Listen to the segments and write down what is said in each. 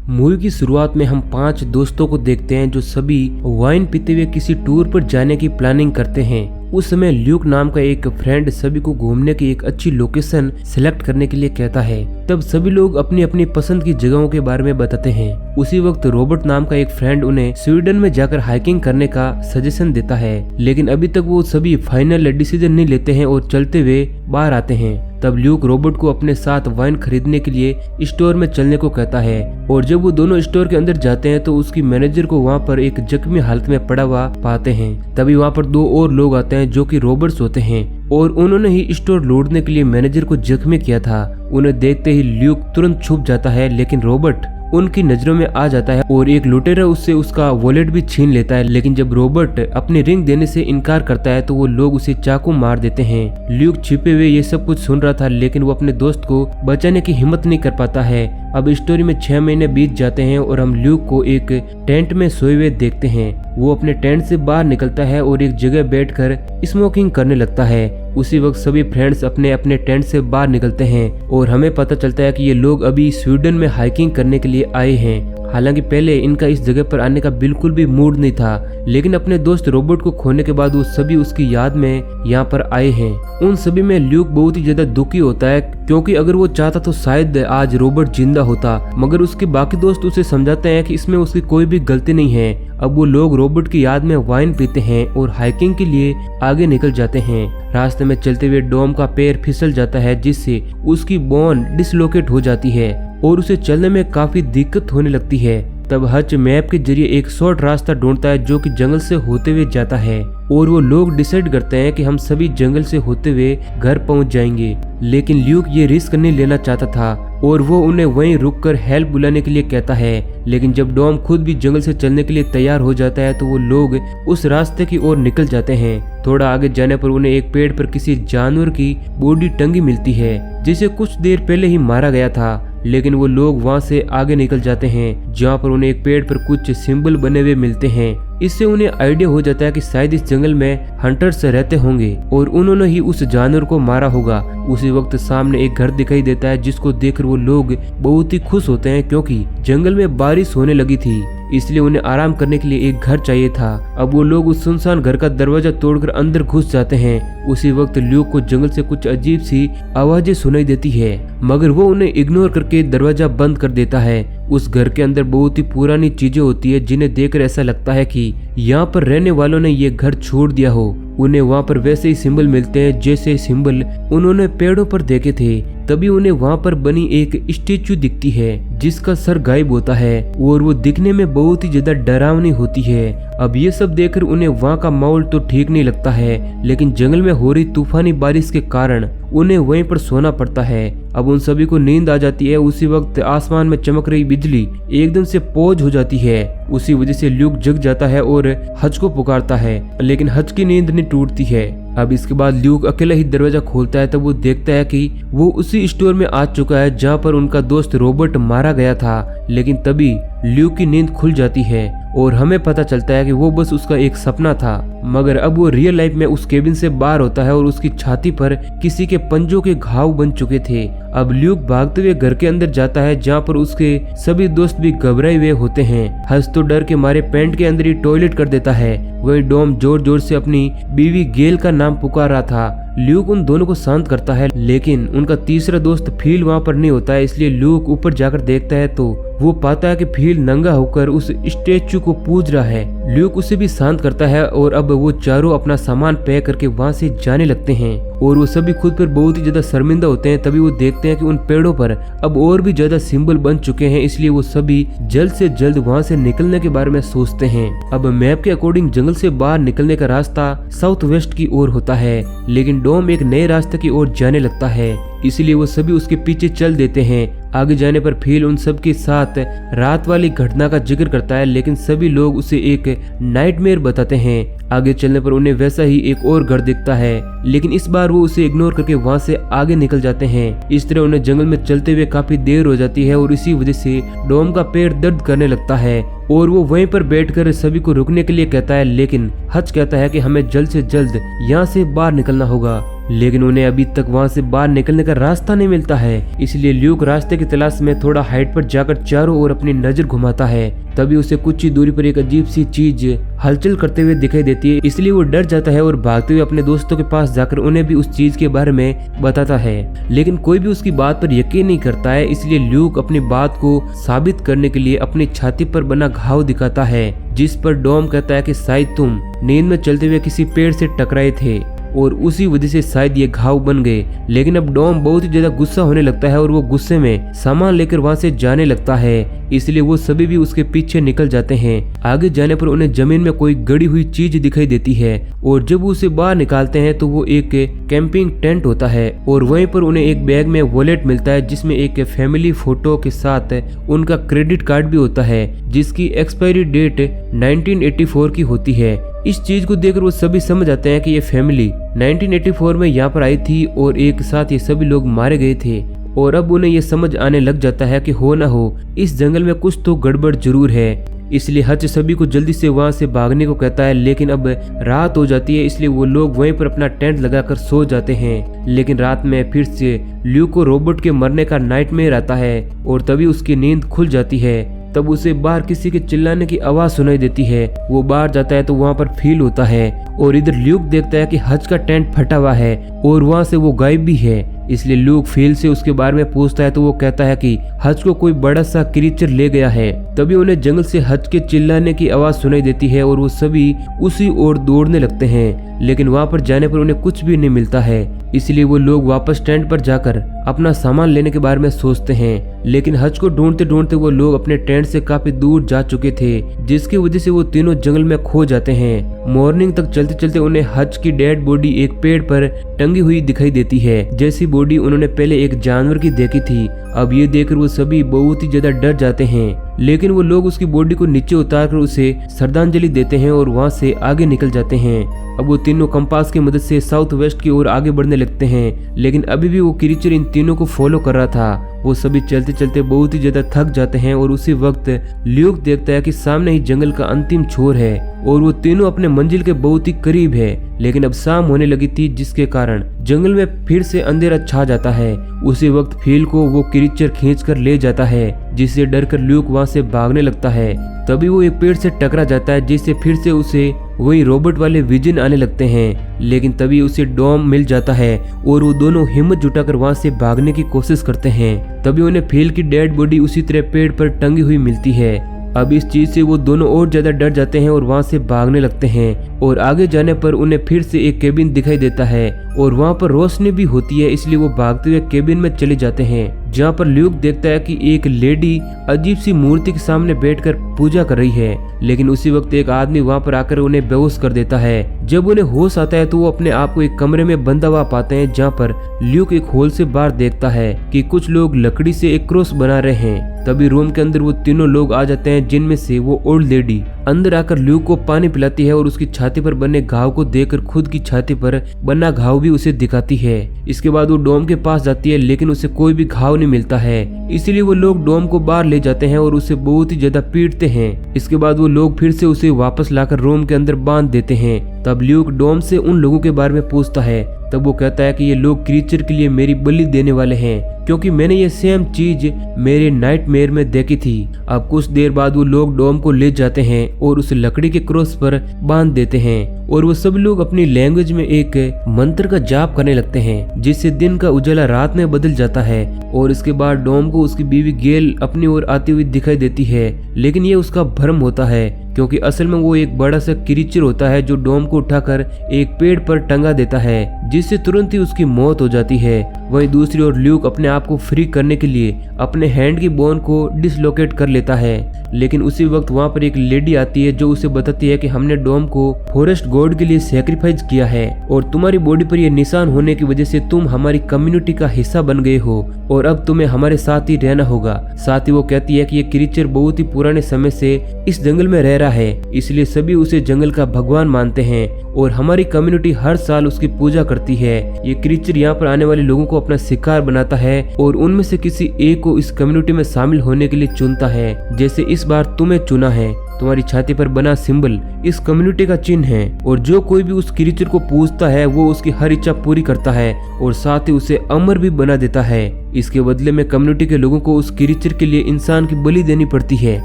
Movie की शुरुआत में हम 5 दोस्तों को देखते हैं जो सभी वाइन पीते हुए किसी टूर पर जाने की प्लानिंग करते हैं। उस समय ल्यूक नाम का एक फ्रेंड सभी को घूमने की एक अच्छी लोकेशन सिलेक्ट करने के लिए कहता है। तब सभी लोग अपनी अपनी पसंद की जगहों के बारे में बताते हैं। उसी वक्त रॉबर्ट नाम का एक फ्रेंड उन्हें स्वीडन में जाकर हाइकिंग करने का सजेशन देता है, लेकिन अभी तक वो सभी फाइनल डिसीजन नहीं लेते हैं और चलते हुए बाहर आते हैं। तब ल्यूक रॉबर्ट को अपने साथ वाइन खरीदने के लिए स्टोर में चलने को कहता है और जब वो दोनों स्टोर के अंदर जाते हैं तो उसकी मैनेजर को वहाँ पर एक जख्मी हालत में पड़ा हुआ पाते हैं। तभी वहाँ पर 2 और लोग आते हैं जो कि रॉबर्ट्स होते हैं और उन्होंने ही स्टोर लूटने के लिए मैनेजर को जख्मी किया था। उन्हें देखते ही ल्यूक तुरंत छुप जाता है, लेकिन रॉबर्ट उनकी नजरों में आ जाता है और एक लुटेरा उससे उसका वॉलेट भी छीन लेता है। लेकिन जब रॉबर्ट अपनी रिंग देने से इनकार करता है तो वो लोग उसे चाकू मार देते हैं। ल्यूक छिपे हुए ये सब कुछ सुन रहा था, लेकिन वो अपने दोस्त को बचाने की हिम्मत नहीं कर पाता है। अब स्टोरी में 6 महीने बीत जाते हैं और हम ल्यूक को एक टेंट में सोए हुए देखते हैं। वो अपने टेंट से बाहर निकलता है और एक जगह बैठकर स्मोकिंग करने लगता है। उसी वक्त सभी फ्रेंड्स अपने अपने टेंट से बाहर निकलते हैं और हमें पता चलता है कि ये लोग अभी स्वीडन में हाइकिंग करने के लिए आए हैं। हालांकि पहले इनका इस जगह पर आने का बिल्कुल भी मूड नहीं था, लेकिन अपने दोस्त रॉबर्ट को खोने के बाद वो सभी उसकी याद में यहाँ पर आए हैं। उन सभी में ल्यूक बहुत ही ज्यादा दुखी होता है, क्योंकि अगर वो चाहता तो शायद आज रॉबर्ट जिंदा होता, मगर उसके बाकी दोस्त उसे समझाते हैं कि इसमें उसकी कोई भी गलती नहीं है। अब वो लोग रॉबर्ट की याद में वाइन पीते हैं और हाइकिंग के लिए आगे निकल जाते हैं। रास्ते में चलते हुए डॉम का पैर फिसल जाता है, जिससे उसकी बोन डिसलोकेट हो जाती है और उसे चलने में काफी दिक्कत होने लगती है। तब हच मैप के जरिए एक शॉर्ट रास्ता ढूंढता है जो कि जंगल से होते हुए जाता है और वो लोग डिसाइड करते हैं कि हम सभी जंगल से होते हुए घर पहुंच जाएंगे। लेकिन ल्यूक ये रिस्क नहीं लेना चाहता था और वो उन्हें वहीं रुककर हेल्प बुलाने के लिए कहता है। लेकिन जब डॉम खुद भी जंगल से चलने के लिए तैयार हो जाता है तो वो लोग उस रास्ते की ओर निकल जाते हैं। थोड़ा आगे जाने पर उन्हें एक पेड़ पर किसी जानवर की बॉडी टंगी मिलती है, जिसे कुछ देर पहले ही मारा गया था। लेकिन वो लोग वहां से आगे निकल जाते हैं, जहां पर उन्हें एक पेड़ पर कुछ सिंबल बने हुए मिलते हैं। इससे उन्हें आइडिया हो जाता है कि शायद इस जंगल में हंटर्स रहते होंगे और उन्होंने ही उस जानवर को मारा होगा। उसी वक्त सामने एक घर दिखाई देता है, जिसको देखकर वो लोग बहुत ही खुश होते हैं, क्योंकि जंगल में बारिश होने लगी थी, इसलिए उन्हें आराम करने के लिए एक घर चाहिए था। अब वो लोग उस सुनसान घर का दरवाजा तोड़कर अंदर घुस जाते हैं। उसी वक्त ल्यूक को जंगल से कुछ अजीब सी आवाजें सुनाई देती है, मगर वो उन्हें इग्नोर करके दरवाजा बंद कर देता है। उस घर के अंदर बहुत ही पुरानी चीजें होती है, जिन्हें देखकर ऐसा लगता है कि यहाँ पर रहने वालों ने ये घर छोड़ दिया हो। उन्हें वहाँ पर वैसे ही सिंबल मिलते हैं जैसे सिंबल उन्होंने पेड़ों पर देखे थे। तभी उन्हें वहाँ पर बनी एक स्टेचू दिखती है, जिसका सर गायब होता है और वो दिखने में बहुत ही ज्यादा डरावनी होती है। अब ये सब देखकर उन्हें वहाँ का माहौल तो ठीक नहीं लगता है, लेकिन जंगल में हो रही तूफानी बारिश के कारण उन्हें वहीं पर सोना पड़ता है। अब उन सभी को नींद आ जाती है। उसी वक्त आसमान में चमक रही बिजली एकदम से पॉज हो जाती है। उसी वजह से ल्यूक जग जाता है और हच को पुकारता है, लेकिन हच की नींद नहीं टूटती है। अब इसके बाद ल्यूक अकेला ही दरवाजा खोलता है, तब वो देखता है कि वो उसी स्टोर में आ चुका है जहाँ पर उनका दोस्त रॉबर्ट मारा गया था। लेकिन तभी ल्यूक की नींद खुल जाती है और हमें पता चलता है कि वो बस उसका एक सपना था, मगर अब वो रियल लाइफ में उस केबिन से बाहर होता है और उसकी छाती पर किसी के पंजों के घाव बन चुके थे। अब ल्यूक भागते हुए घर के अंदर जाता है, जहाँ पर उसके सभी दोस्त भी घबराए हुए होते हैं। हंस तो डर के मारे पैंट के अंदर ही टॉयलेट कर देता है। वहीं डॉम जोर जोर से अपनी बीवी गेल का नाम पुकार रहा था। ल्यूक उन दोनों को शांत करता है, लेकिन उनका तीसरा दोस्त फील वहाँ पर नहीं होता है। इसलिए ल्यूक ऊपर जाकर देखता है तो वो पाता है कि फील नंगा होकर उस स्टेचू को पूज रहा है। ल्यूक उसे भी शांत करता है और अब वो चारों अपना सामान पैक करके वहाँ से जाने लगते हैं और वो सभी खुद पर बहुत ही ज्यादा शर्मिंदा होते हैं। तभी वो देखते हैं कि उन पेड़ों पर अब और भी ज्यादा सिंबल बन चुके हैं, इसलिए वो सभी जल्द से जल्द वहाँ से निकलने के बारे में सोचते हैं। अब मैप के अकॉर्डिंग जंगल से बाहर निकलने का रास्ता साउथ वेस्ट की ओर होता है, लेकिन डॉम एक नए रास्ते की ओर जाने लगता है, इसलिए वो सभी उसके पीछे चल देते हैं। आगे जाने पर फील उन सब के साथ रात वाली घटना का जिक्र करता है, लेकिन सभी लोग उसे एक नाइटमेयर बताते हैं। आगे चलने पर उन्हें वैसा ही एक और घर दिखता है, लेकिन इस बार वो उसे इग्नोर करके वहां से आगे निकल जाते हैं। इस तरह उन्हें जंगल में चलते हुए काफी देर हो जाती है और इसी वजह से डॉम का पैर दर्द करने लगता है और वो वहीं पर बैठकर सभी को रुकने के लिए कहता है, लेकिन हच कहता है कि हमें जल्द से जल्द यहाँ से बाहर निकलना होगा। लेकिन उन्हें अभी तक वहां से बाहर निकलने का रास्ता नहीं मिलता है। इसलिए ल्यूक रास्ते की तलाश में थोड़ा हाइट पर जाकर चारों ओर अपनी नजर घुमाता है। तभी उसे कुछ ही दूरी पर एक अजीब सी चीज हलचल करते हुए दिखाई देती है। इसलिए वो डर जाता है और भागते हुए अपने दोस्तों के पास जाकर उन्हें भी उस चीज के बारे में बताता है, लेकिन कोई भी उसकी बात पर यकीन नहीं करता है। इसलिए ल्यूक अपनी बात को साबित करने के लिए अपनी छाती पर बना घाव दिखाता है, जिस पर डॉम कहता है कि शायद तुम नींद में चलते हुए किसी पेड़ से टकराए थे और उसी वजह से शायद ये घाव बन गए। लेकिन अब डॉम बहुत ही ज्यादा गुस्सा होने लगता है और वो गुस्से में सामान लेकर वहां से जाने लगता है। इसलिए वो सभी भी उसके पीछे निकल जाते हैं। आगे जाने पर उन्हें जमीन में कोई गड़ी हुई चीज दिखाई देती है और जब वो उसे बाहर निकालते हैं तो वो एक कैंपिंग टेंट होता है और वहीं पर उन्हें एक बैग में वॉलेट मिलता है, जिसमें एक फैमिली फोटो के साथ उनका क्रेडिट कार्ड भी होता है, जिसकी एक्सपायरी डेट 1984 की होती है। इस चीज को देखकर वो सभी समझ आते हैं कि ये फैमिली 1984 में यहाँ पर आई थी और एक साथ ये सभी लोग मारे गए थे। और अब उन्हें ये समझ आने लग जाता है कि हो ना हो इस जंगल में कुछ तो गड़बड़ जरूर है। इसलिए हच सभी को जल्दी से वहां से भागने को कहता है, लेकिन अब रात हो जाती है। इसलिए वो लोग वहीं पर अपना टेंट लगाकर सो जाते हैं। लेकिन रात में फिर से ल्यूक को रोबोट के मरने का नाइटमेयर आता है और तभी उसकी नींद खुल जाती है। तब उसे बाहर किसी के चिल्लाने की आवाज सुनाई देती है। वो बाहर जाता है तो वहाँ पर फील होता है और इधर ल्यूक देखता है कि हच का टेंट फटा हुआ है और वहाँ से वो गायब भी है। इसलिए ल्यूक फील से उसके बारे में पूछता है तो वो कहता है कि हच को कोई बड़ा सा क्रीचर ले गया है। तभी उन्हें जंगल से हच के चिल्लाने की आवाज सुनाई देती है और वो सभी उसी ओर दौड़ने लगते हैं, लेकिन वहां पर जाने पर उन्हें कुछ भी नहीं मिलता है। इसलिए वो लोग वापस टेंट पर जाकर अपना सामान लेने के बारे में सोचते हैं। लेकिन हच को ढूंढते ढूंढते वो लोग अपने टेंट से काफी दूर जा चुके थे, जिसकी वजह से वो तीनों जंगल में खो जाते हैं। मॉर्निंग तक चलते चलते उन्हें हच की डेड बॉडी एक पेड़ पर टंगी हुई दिखाई देती है, जैसी बॉडी उन्होंने पहले एक जानवर की देखी थी। अब ये देखकर वो सभी बहुत ही ज्यादा डर जाते हैं, लेकिन वो लोग उसकी बॉडी को नीचे उतारकर उसे श्रद्धांजलि देते हैं और वहां से आगे निकल जाते हैं। अब वो तीनों कंपास की मदद से साउथ वेस्ट की ओर आगे बढ़ने लगते हैं, लेकिन अभी भी वो क्रीचर इन तीनों को फॉलो कर रहा था। वो सभी चलते चलते बहुत ही ज्यादा थक जाते हैं और उसी वक्त ल्यूक देखता है कि सामने ही जंगल का अंतिम छोर है और वो तीनों अपने मंजिल के बहुत ही करीब है। लेकिन अब शाम होने लगी थी, जिसके कारण जंगल में फिर से अंधेरा छा जाता है। उसी वक्त फील को वो क्रीचर खींचकर ले जाता है, जिससे डरकर ल्यूक वहां से भागने लगता है। तभी वो एक पेड़ से टकरा जाता है, जिससे फिर से उसे वही रोबोट वाले विजन आने लगते हैं। लेकिन तभी उसे डॉम मिल जाता है और वो दोनों हिम्मत जुटाकर वहां से भागने की कोशिश करते हैं। तभी उन्हें फील की डेड बॉडी उसी तरह पेड़ पर टंगी हुई मिलती है। अब इस चीज से वो दोनों और ज्यादा डर जाते हैं और वहां से भागने लगते हैं। और आगे जाने पर उन्हें फिर से एक केबिन दिखाई देता है और वहां पर रोशनी भी होती है, इसलिए वो भागते हुए केबिन में चले जाते हैं, जहां पर ल्यूक देखता है कि एक लेडी अजीब सी मूर्ति के सामने बैठकर पूजा कर रही है। लेकिन उसी वक्त एक आदमी वहां पर आकर उन्हें बेहोश कर देता है। जब उन्हें होश आता है तो वो अपने आप को एक कमरे में बंधा हुआ पाते हैं, जहाँ पर ल्यूक एक होल से बाहर देखता है कि कुछ लोग लकड़ी से एक क्रॉस बना रहे हैं। तभी रूम के अंदर वो तीनों लोग आ जाते हैं, जिनमें से वो ओल्ड लेडी अंदर आकर ल्यूक को पानी पिलाती है और उसकी छाती पर बने घाव को देखकर खुद की छाती पर बना घाव भी उसे दिखाती है। इसके बाद वो डॉम के पास जाती है, लेकिन उसे कोई भी घाव नहीं मिलता है। इसीलिए वो लोग डॉम को बाहर ले जाते हैं और उसे बहुत ही ज्यादा पीटते हैं। इसके बाद वो लोग फिर से उसे वापस लाकर रूम के अंदर बांध देते हैं। तब ल्यूक डॉम से उन लोगों के बारे में पूछता है। तब वो कहता है कि ये लोग क्रीचर के लिए मेरी बलि देने वाले हैं, क्योंकि मैंने ये सेम चीज मेरे नाइटमेयर में देखी थी। अब कुछ देर बाद वो लोग डॉम को ले जाते हैं और उसे लकड़ी के क्रॉस पर बांध देते हैं और वो सब लोग अपनी लैंग्वेज में एक मंत्र का जाप करने लगते हैं, जिससे दिन का उजाला रात में बदल जाता है। और इसके बाद डॉम को उसकी बीवी गेल अपनी ओर आती हुई दिखाई देती है, लेकिन ये उसका भ्रम होता है, क्योंकि असल में वो एक बड़ा सा क्रीचर होता है जो डॉम को उठाकर एक पेड़ पर टंगा देता है, जिससे तुरंत ही उसकी मौत हो जाती है। वहीं दूसरी ओर ल्यूक अपने आप को फ्री करने के लिए अपने हैंड की बोन को डिसलोकेट कर लेता है। लेकिन उसी वक्त वहां पर एक लेडी आती है जो उसे बताती है कि हमने डॉम को फॉरेस्ट गॉड के लिए सैक्रिफाइस किया है और तुम्हारी बॉडी पर यह निशान होने की वजह से तुम हमारी कम्युनिटी का हिस्सा बन गए हो और अब तुम्हें हमारे साथ ही रहना होगा। साथ ही वो कहती है कि ये क्रीचर बहुत ही पुराने समय से इस जंगल में रह रहा है, इसलिए सभी उसे जंगल का भगवान मानते हैं और हमारी कम्युनिटी हर साल उसकी पूजा करती है। ये क्रीचर यहाँ पर आने वाले लोगों को अपना शिकार बनाता है और उनमें से किसी एक को इस कम्युनिटी में शामिल होने के लिए चुनता है, जैसे इस बार तुम्हें चुना है। तुम्हारी छाती पर बना सिंबल इस कम्युनिटी का चिन्ह है और जो कोई भी उस क्रीचर को पूजता है वो उसकी हर इच्छा पूरी करता है और साथ ही उसे अमर भी बना देता है। इसके बदले में कम्युनिटी के लोगों को उस क्रीचर के लिए इंसान की बलि देनी पड़ती है।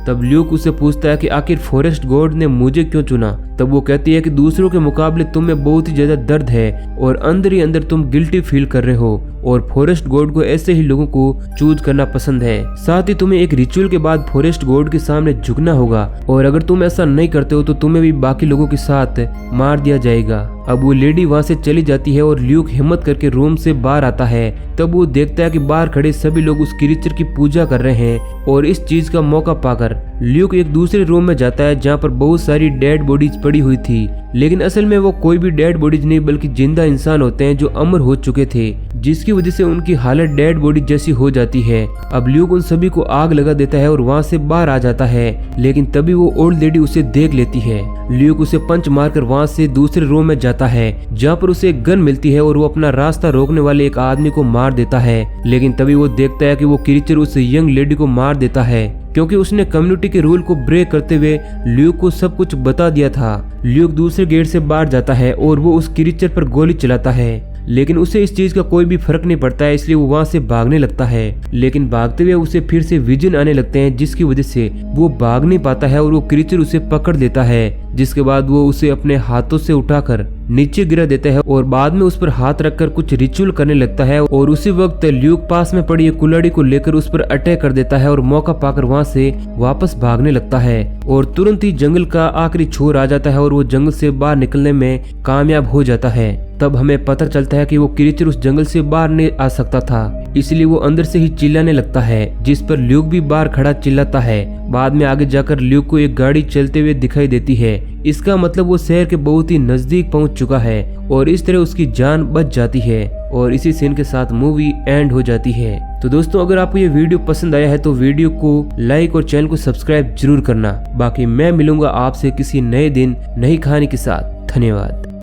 तब ल्यूक उससे पूछता है कि आखिर फॉरेस्ट गॉड ने मुझे क्यों चुना। तब वो कहती है कि दूसरों के मुकाबले तुम में बहुत ही ज्यादा दर्द है और अंदर ही अंदर तुम गिल्टी फील कर रहे हो और फॉरेस्ट गॉड को ऐसे ही लोगों को चूज करना पसंद है। साथ ही तुम्हें एक रिचुअल के बाद फॉरेस्ट गॉड के सामने झुकना होगा और अगर तुम ऐसा नहीं करते हो तो तुम्हें भी बाकी लोगों के साथ मार दिया जाएगा। अब वो लेडी वहां से चली जाती है और ल्यूक हिम्मत करके रूम से बाहर आता है। तब वो देखता है कि बाहर खड़े सभी लोग उस क्रीचर की पूजा कर रहे हैं और इस चीज का मौका पाकर ल्यूक एक दूसरे रूम में जाता है जहाँ पर बहुत सारी डेड बॉडीज पड़ी हुई थी, लेकिन असल में वो कोई भी डेड बॉडीज नहीं बल्कि जिंदा इंसान होते हैं जो अमर हो चुके थे, जिसकी वजह से उनकी हालत डेड बॉडी जैसी हो जाती है। अब ल्यूक उन सभी को आग लगा देता है और वहाँ से बाहर आ जाता है, लेकिन तभी वो ओल्ड लेडी उसे देख लेती है। ल्यूक उसे पंच मारकर वहाँ से दूसरे रूम में जाता है जहाँ पर उसे एक गन मिलती है और वो अपना रास्ता रोकने वाले एक आदमी को मार देता है, लेकिन तभी वो देखता है कि वो क्रीचर उस यंग लेडी को मार देता है क्योंकि उसने कम्युनिटी के रूल को ब्रेक करते हुए ल्यूक को सब कुछ बता दिया था। ल्यूक दूसरे गेट से बाहर जाता है और वो उस क्रीचर पर गोली चलाता है, लेकिन उसे इस चीज का कोई भी फर्क नहीं पड़ता है, इसलिए वो वहां से भागने लगता है। लेकिन भागते हुए उसे फिर से विजन आने लगते हैं जिसकी वजह से वो भाग नहीं पाता है और वो क्रीचर उसे पकड़ लेता है, जिसके बाद वो उसे अपने हाथों से उठाकर नीचे गिरा देता है और बाद में उस पर हाथ रखकर कुछ रिचुअल करने लगता है। और उसी वक्त ल्यूक पास में पड़ी एक कुल्हाड़ी को लेकर उस पर अटैक कर देता है और मौका पाकर वहां से वापस भागने लगता है और तुरंत ही जंगल का आखिरी छोर आ जाता है और वो जंगल से बाहर निकलने में कामयाब हो जाता है। तब हमें पता चलता है कि वो क्रीचर उस जंगल से बाहर नहीं आ सकता था, इसलिए वो अंदर से ही चिल्लाने लगता है, जिस पर ल्यूक भी बाहर खड़ा चिल्लाता है। बाद में आगे जाकर ल्यूक को एक गाड़ी चलते हुए दिखाई देती है, इसका मतलब वो शहर के बहुत ही नजदीक पहुंच चुका है और इस तरह उसकी जान बच जाती है और इसी सीन के साथ मूवी एंड हो जाती है। तो दोस्तों, अगर आपको ये वीडियो पसंद आया है तो वीडियो को लाइक और चैनल को सब्सक्राइब जरूर करना। बाकी मैं मिलूंगा आपसे किसी नए दिन नई कहानी के साथ। धन्यवाद।